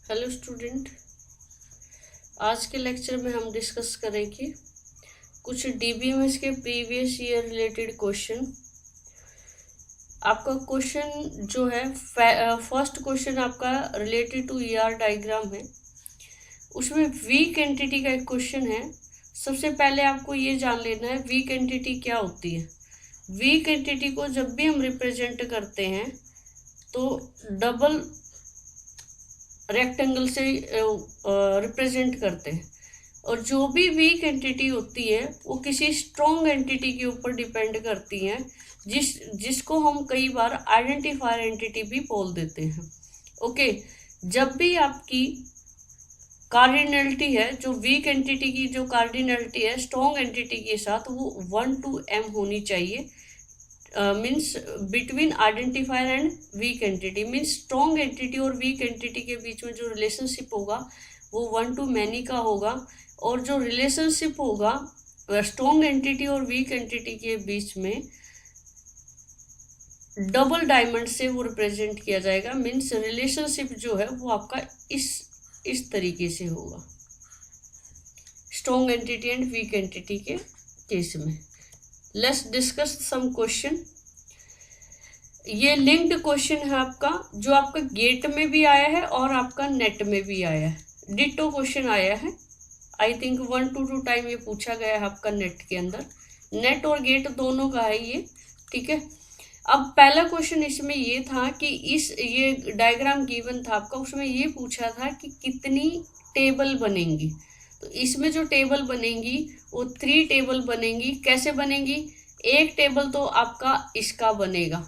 Hello student, आज के lecture में हम डिस्कस करेंगे कुछ डीबीएमएस के प्रीवियस ईयर रिलेटेड क्वेश्चन। आपका क्वेश्चन जो है फर्स्ट क्वेश्चन आपका रिलेटेड टू ईआर डायग्राम है। उसमें वीक एंटिटी का एक क्वेश्चन है। सबसे पहले आपको ये जान लेना है वीक एंटिटी क्या होती है। वीक एंटिटी को जब भी हम रिप्रेजेंट करते हैं तो डबल रेक्टेंगल से रिप्रेजेंट करते हैं, और जो भी वीक एंटिटी होती है वो किसी स्ट्रॉन्ग एंटिटी के ऊपर डिपेंड करती हैं, जिसको हम कई बार आइडेंटिफायर एंटिटी भी बोल देते हैं। ओके, जब भी आपकी कार्डिनलिटी है, जो वीक एंटिटी की जो कार्डिनलिटी है स्ट्रॉन्ग एंटिटी के साथ, वो 1 to m होनी चाहिए। Means between identifier and weak entity, means strong entity और वीक एंटिटी के बीच में जो रिलेशनशिप होगा वो 1 to many का होगा। और जो रिलेशनशिप होगा स्ट्रॉन्ग एंटिटी और वीक एंटिटी के बीच में डबल डायमंड से वो रिप्रेजेंट किया जाएगा। मीन्स रिलेशनशिप जो है वो आपका इस तरीके से होगा strong entity and weak entity के केस में। Let's discuss some question. ये लिंक्ड क्वेश्चन है आपका, जो आपका गेट में भी आया है और आपका नेट में भी आया है। डिटो क्वेश्चन आया है। आई थिंक 1 to 2 टाइम ये पूछा गया है आपका नेट के अंदर। नेट और गेट दोनों का है ये, ठीक है। अब पहला क्वेश्चन इसमें ये था कि ये डायग्राम गिवन था आपका, उसमें ये पूछा था कि कितनी टेबल बनेंगी। तो इसमें जो टेबल बनेंगी वो 3 टेबल बनेंगी। कैसे बनेंगी? एक टेबल तो आपका इसका बनेगा,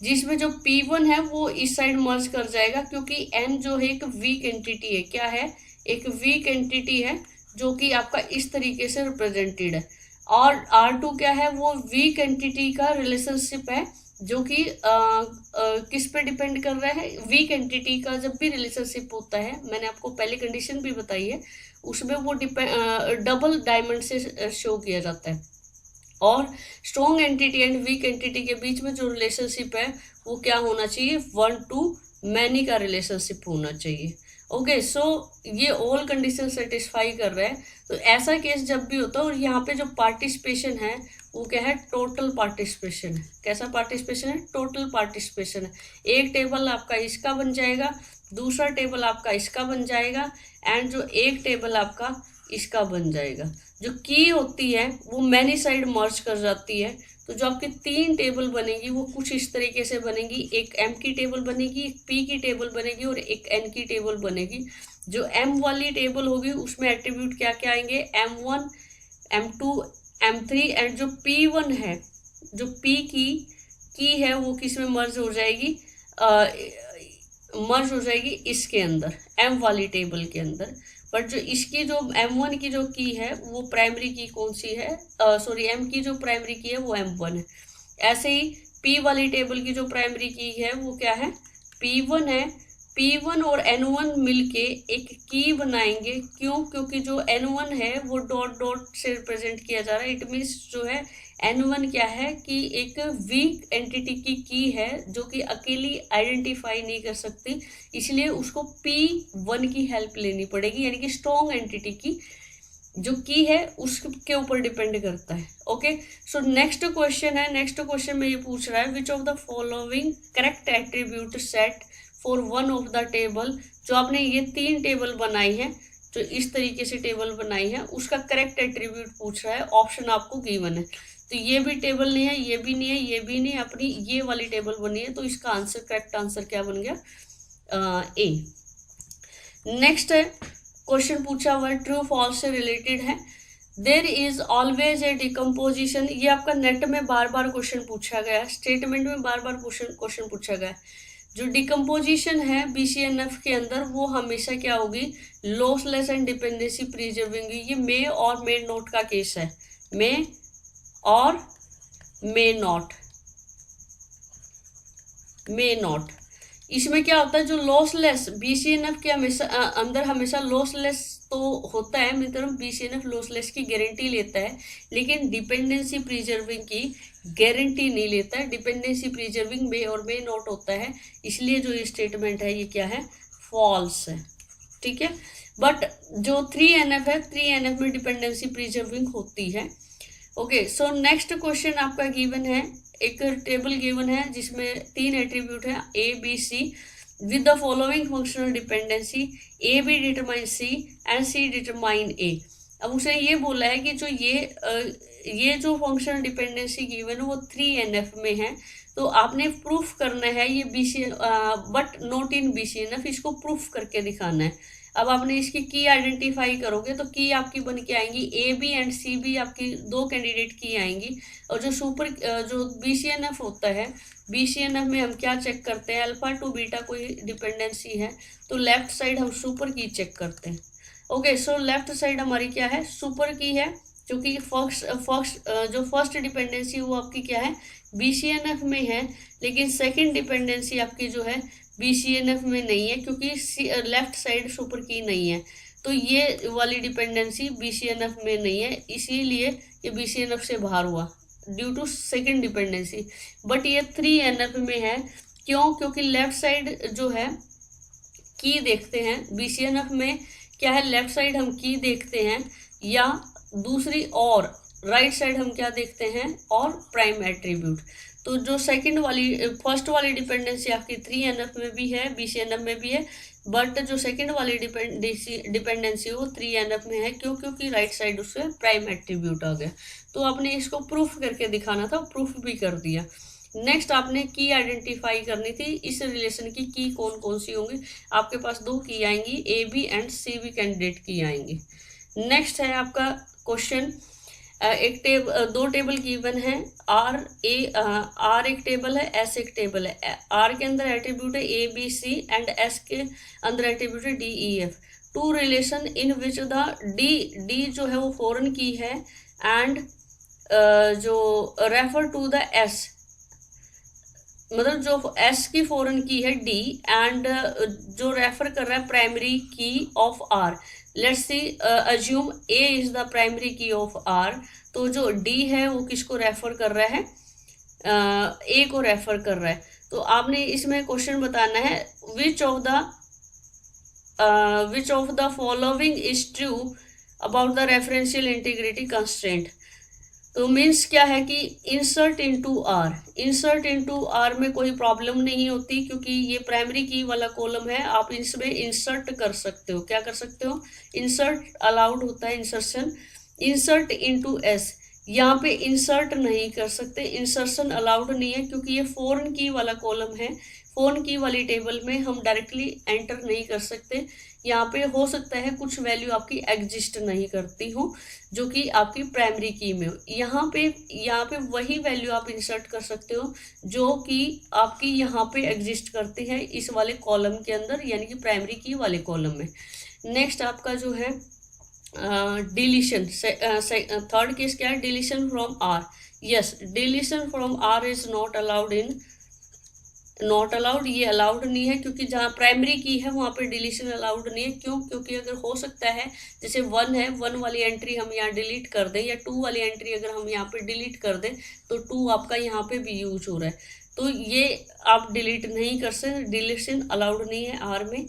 जिसमें जो P1 है वो इस साइड मर्ज कर जाएगा, क्योंकि N जो है एक वीक एंटिटी है। क्या है? एक वीक एंटिटी है जो कि आपका इस तरीके से रिप्रेजेंटेड है। और R2 क्या है? वो वीक एंटिटी का रिलेशनशिप है, जो कि किस पे डिपेंड कर रहा है? वीक एंटिटी का जब भी रिलेशनशिप होता है, मैंने आपको पहले कंडीशन भी बताई है, उसमें वो डबल डायमंड से शो किया जाता है। और strong entity and weak entity के बीच में जो रिलेशनशिप है वो क्या होना चाहिए? 1 to many का रिलेशनशिप होना चाहिए। ओके, सो ये ऑल कंडीशन सेटिस्फाई कर रहा है। तो ऐसा केस जब भी होता है, और यहाँ पे जो पार्टिसिपेशन है वो क्या है? टोटल पार्टिसिपेशन है। कैसा पार्टिसिपेशन है? टोटल पार्टिसिपेशन है। एक टेबल आपका इसका बन जाएगा, दूसरा टेबल आपका इसका बन जाएगा, एंड जो एक टेबल आपका इसका बन जाएगा। जो की होती है वो मैनी साइड मर्ज कर जाती है। तो जो आपकी 3 टेबल बनेगी वो कुछ इस तरीके से बनेगी। एक M की टेबल बनेगी, एक P की टेबल बनेगी और एक N की टेबल बनेगी। जो M वाली टेबल होगी उसमें एट्रीब्यूट क्या क्या आएंगे? M1, M2, M3, एंड जो P1 है, जो P की है वो किस में मर्ज हो जाएगी? मर्ज हो जाएगी इसके अंदर, M वाली टेबल के अंदर। बट जो इसकी जो M1 की जो की है वो प्राइमरी की कौन सी है? सॉरी, M की जो प्राइमरी की है वो M1 है। ऐसे ही P वाली टेबल की जो प्राइमरी की है वो क्या है? P1 है। P1 और N1 मिलके एक की बनाएंगे। क्यों? क्योंकि जो N1 है वो डॉट डॉट से रिप्रेजेंट किया जा रहा है। इट मीन्स जो है N1 क्या है कि एक वीक एंटिटी की है, जो कि अकेली आइडेंटिफाई नहीं कर सकती, इसलिए उसको P1 की हेल्प लेनी पड़ेगी। यानी कि स्ट्रॉन्ग एंटिटी की जो की है उसके ऊपर डिपेंड करता है। ओके, सो नेक्स्ट क्वेश्चन है। नेक्स्ट क्वेश्चन में ये पूछ रहा है which of the following correct attribute set for one of the table. जो आपने ये 3 टेबल बनाई है, जो इस तरीके से टेबल बनाई है, उसका करेक्ट एट्रीब्यूट पूछ रहा है। ऑप्शन आपको गिवन है। तो ये भी टेबल नहीं है, ये भी नहीं है, ये भी नहीं, अपनी ये वाली टेबल बनी है। तो इसका आंसर, करेक्ट आंसर क्या बन गया? ए। नेक्स्ट है क्वेश्चन पूछा हुआ है ट्रू फॉल्स से रिलेटेड है। There is always a decomposition. ये आपका नेट में बार बार क्वेश्चन पूछा गया है, स्टेटमेंट में बार बार क्वेश्चन पूछा गया है। जो डिकम्पोजिशन है BCNF के अंदर वो हमेशा क्या होगी? Lossless and dependency preserving. ये मे और मे नॉट का केस है। मे और मे नॉट, मे नॉट। इसमें क्या होता है? जो लॉसलेस BCNF के अंदर हमेशा लॉसलेस तो होता है, मतलब BCNF लॉसलेस की गारंटी लेता है, लेकिन डिपेंडेंसी प्रिजर्विंग की गारंटी नहीं लेता है। डिपेंडेंसी प्रिजर्विंग में और में नॉट होता है, इसलिए जो ये स्टेटमेंट है ये क्या है? फॉल्स है, ठीक है। बट जो 3NF है, 3NF में डिपेंडेंसी प्रिजर्विंग होती है। ओके, सो नेक्स्ट क्वेश्चन आपका गिवन है, एक टेबल गिवन है जिसमें 3 एट्रीब्यूट है A B C with the following functional dependency A B determine C and C determine A। अब उसे ये बोला है कि जो ये जो फंक्शनल डिपेंडेंसी गिवन है वो 3NF में है, तो आपने प्रूफ करना है ये BC but not in BCNF, इसको प्रूफ करके दिखाना है। अब आपने इसकी की आइडेंटिफाई करोगे तो की आपकी बन के आएंगी A B and C B, आपकी 2 कैंडिडेट की आएंगी। और जो BCNF होता है, BCNF में हम क्या चेक करते हैं, अल्फा टू बीटा कोई डिपेंडेंसी है तो लेफ्ट साइड हम सुपर की चेक करते हैं। ओके, सो लेफ्ट साइड हमारी क्या है, सुपर की है, क्योंकि फर्स्ट डिपेंडेंसी वो आपकी क्या है, BCNF में है, लेकिन सेकंड डिपेंडेंसी आपकी जो है BCNF में नहीं है, क्योंकि लेफ्ट साइड सुपर की नहीं है, तो ये वाली डिपेंडेंसी BCNF में नहीं है, इसीलिए ये BCNF से बाहर हुआ due to second dependency. But ये 3NF में है, क्यों, क्योंकि लेफ्ट साइड जो है की देखते हैं, BCNF में क्या है, लेफ्ट साइड हम की देखते हैं, या दूसरी और राइट साइड हम क्या देखते हैं, और प्राइम एट्रीब्यूट। तो जो फर्स्ट वाली डिपेंडेंसी आपकी 3NF में भी है, BCNF में भी है, बट जो सेकंड वाली डिपेंडेंसी वो 3NF में है, क्यों, क्योंकि राइट साइड उससे प्राइम एट्रीब्यूट आ गया। तो आपने इसको प्रूफ करके दिखाना था, प्रूफ भी कर दिया। नेक्स्ट आपने की आइडेंटिफाई करनी थी, इस रिलेशन की कौन कौन सी होंगी, आपके पास 2 की आएंगी, A B and C B candidate की आएंगी। नेक्स्ट है आपका क्वेश्चन, दो टेबल गिवन है, R एक टेबल है, S एक टेबल है। R के अंदर एट्रीब्यूट है A B C and S के अंदर एट्रीब्यूट है D E F। 2 relation in which the D जो है वो फॉरेन की है, एंड जो रेफर टू द S, मतलब जो S की फॉरेन की है D, एंड जो रेफर कर रहा है प्राइमरी की of R। Let's see assume A is the primary की ऑफ R, तो जो D है वो किसको रेफर कर रहा है, A को रेफर कर रहा है। तो आपने इसमें क्वेश्चन बताना है, which of the following is true about the referential integrity constraint. तो मीन्स क्या है कि इंसर्ट इनटू आर में कोई प्रॉब्लम नहीं होती, क्योंकि ये प्राइमरी की वाला कॉलम है, आप इसमें इंसर्ट कर सकते हो। क्या कर सकते हो, इंसर्ट अलाउड होता है, इंसर्ट इनटू एस, यहाँ पे इंसर्ट नहीं कर सकते, इंसर्शन अलाउड नहीं है, क्योंकि ये फॉरेन की वाला कॉलम है, फॉरेन की वाली टेबल में हम डायरेक्टली एंटर नहीं कर सकते। यहाँ पे हो सकता है कुछ वैल्यू आपकी एग्जिस्ट नहीं करती हो जो कि आपकी प्राइमरी की में हो, यहाँ पे वही वैल्यू आप इंसर्ट कर सकते हो जो कि आपकी यहाँ पे एग्जिस्ट करती है इस वाले कॉलम के अंदर, यानी कि प्राइमरी की वाले कॉलम में। नेक्स्ट आपका जो है डिलीशन, थर्ड केस क्या है, deletion from R. Yes, deletion from R is not allowed, ये अलाउड नहीं है, क्योंकि जहाँ प्राइमरी की है वहाँ पे डिलीशन अलाउड नहीं है। क्यों, क्योंकि अगर हो सकता है जैसे 1 है, 1 वाली एंट्री हम यहाँ डिलीट कर दें, या 2 वाली एंट्री अगर हम यहाँ पे डिलीट कर दें तो 2 आपका यहाँ पे भी यूज हो रहा है, तो ये आप डिलीट नहीं कर सकते, डिलीशन अलाउड नहीं है आर में।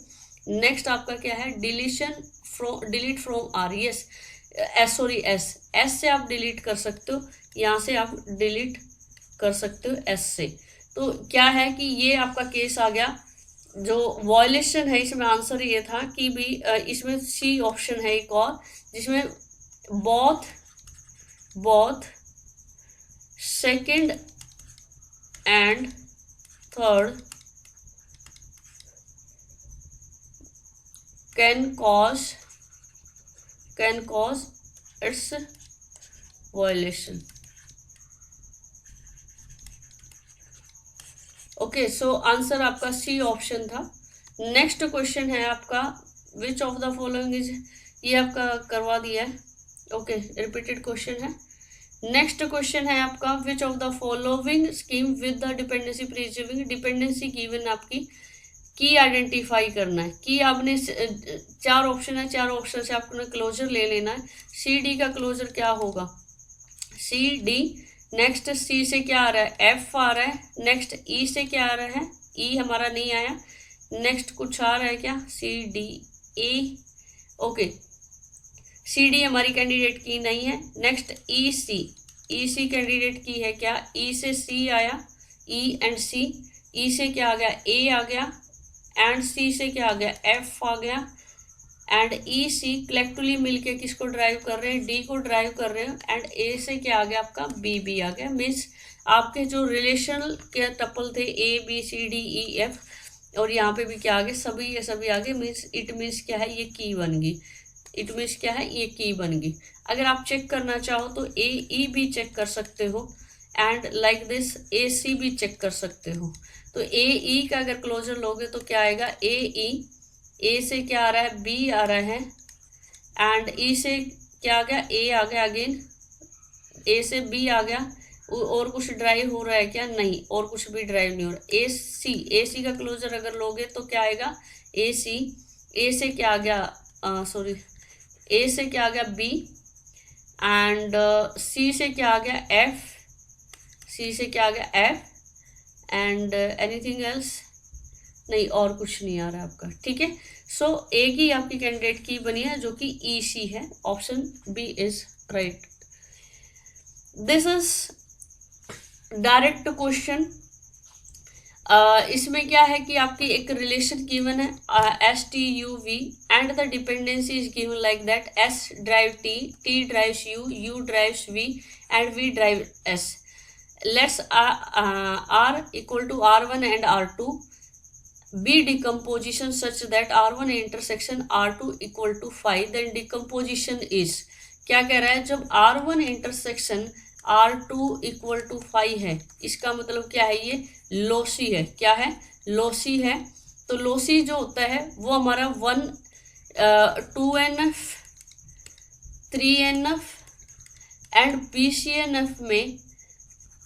नेक्स्ट आपका क्या है, delete from R. Yes, S से आप डिलीट कर सकते हो, यहाँ से आप डिलीट कर सकते हो एस से। तो क्या है कि ये आपका केस आ गया, जो वॉयलेशन है इसमें आंसर ये था कि भी इसमें सी ऑप्शन है एक और, जिसमें both second and third can cause it's violation. Okay, so answer आपका सी ऑप्शन था। नेक्स्ट क्वेश्चन है आपका, which of the following is, ये आपका करवा दिया है। ओके, रिपीटेड क्वेश्चन है। नेक्स्ट क्वेश्चन है आपका, which of the following scheme with the dependency preserving, dependency given आपकी की आइडेंटिफाई करना है। की आपने 4 ऑप्शन है, 4 ऑप्शन से आपने क्लोजर ले लेना है। सी डी का क्लोजर क्या होगा, सी डी। नेक्स्ट सी से क्या आ रहा है, एफ आ रहा है। नेक्स्ट ई से क्या आ रहा है, ई हमारा नहीं आया। नेक्स्ट कुछ आ रहा है क्या? C D A, okay, C D हमारी कैंडिडेट की नहीं है। नेक्स्ट ई सी, ई सी कैंडिडेट की है क्या? ई से सी आया, ई एंड सी, ई से क्या आ गया? ए आ गया, एंड सी से क्या आ गया? एफ आ गया, एंड ई सी कलेक्टिवली मिलके किसको ड्राइव कर रहे हैं? डी को ड्राइव कर रहे हैं, एंड ए से क्या आ गया आपका? बी बी आ गया। मीन्स आपके जो रिलेशन के टपल थे A B C D E F, और यहाँ पे भी क्या आ गए? सभी ये सभी आ गए। मीन्स इट मीन्स क्या है? ये की बन गई। इट मीन्स क्या है? ये की बन गई। अगर आप चेक करना चाहो तो ए ई भी चेक कर सकते हो, एंड लाइक दिस ए सी भी चेक कर सकते हो। तो ए ई का अगर क्लोजर लोगे तो क्या आएगा? ए ई, ए से क्या आ रहा है? बी आ रहा है, एंड ई से क्या आ गया? ए आ गया अगेन, ए से बी आ गया। और कुछ ड्राइव हो रहा है क्या? नहीं, और कुछ भी ड्राइव नहीं हो रहा। ए सी, ए सी का क्लोजर अगर लोगे तो क्या आएगा? ए सी, ए से क्या आ गया? सॉरी, ए से क्या आ गया? बी, एंड सी से क्या आ गया? एफ, सी से क्या आ गया? F, and anything else? नहीं, और कुछ नहीं आ रहा है आपका। ठीक है, सो ए की आपकी कैंडिडेट की बनी है जो कि ई सी है। Option B is right. This is direct question. इसमें क्या है कि आपकी एक रिलेशन गिवन है S T U V, and the dependency is given like that S drive T, T drives U, U drives V, and V drive S. Let's R equal to R1 and R2 be decomposition such that R1 intersection R2 equal to 5, then decomposition is, क्या कह रहा है? जब R1 intersection R2 equal to 5 है, इसका मतलब क्या है? ये लॉसी है। क्या है? लॉसी है। तो लॉसी जो होता है वो हमारा 2NF 3NF एंड BCNF में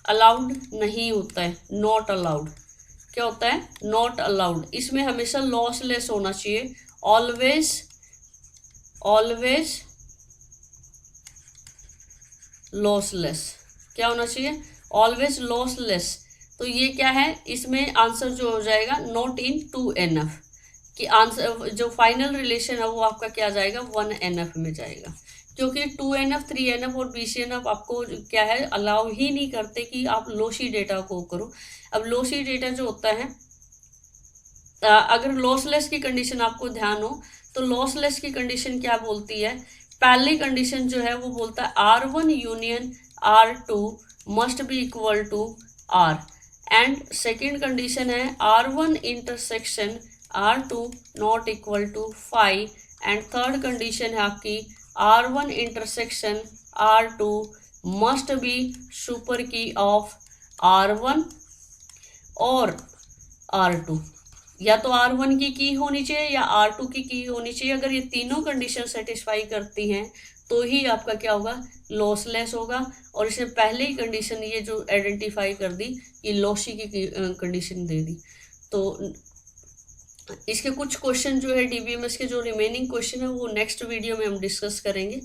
अलाउड नहीं होता है, नॉट अलाउड। क्या होता है? Not allowed. इसमें हमेशा लॉसलेस होना चाहिए, ऑलवेज ऑलवेज लॉसलेस। क्या होना चाहिए? Always lossless. तो ये क्या है? इसमें आंसर जो हो जाएगा नॉट इन 2NF, कि आंसर जो फाइनल रिलेशन है वो आपका क्या जाएगा? 1NF में जाएगा, क्योंकि 2NF 3NF और BCNF आपको क्या है? अलाउ ही नहीं करते कि आप लॉसी डेटा को करो। अब लॉसी डेटा जो होता है, अगर लॉसलेस की कंडीशन आपको ध्यान हो तो लॉसलेस की कंडीशन क्या बोलती है? पहली कंडीशन जो है वो बोलता है R1 union R2 must be equal to R, and second condition है R1 intersection R2 not equal to 5, and third condition है आपकी R1 intersection R2 must be super key of R1 और R2। या तो R1 की होनी चाहिए या R2 की होनी चाहिए। अगर ये तीनों कंडीशन सेटिस्फाई करती हैं तो ही आपका क्या होगा? लॉसलेस होगा। और इसने पहले ही कंडीशन ये जो आइडेंटिफाई कर दी, ये लॉसी की कंडीशन दे दी। तो इसके कुछ क्वेश्चन जो है DBMS के जो रिमेनिंग क्वेश्चन है वो नेक्स्ट वीडियो में हम डिस्कस करेंगे।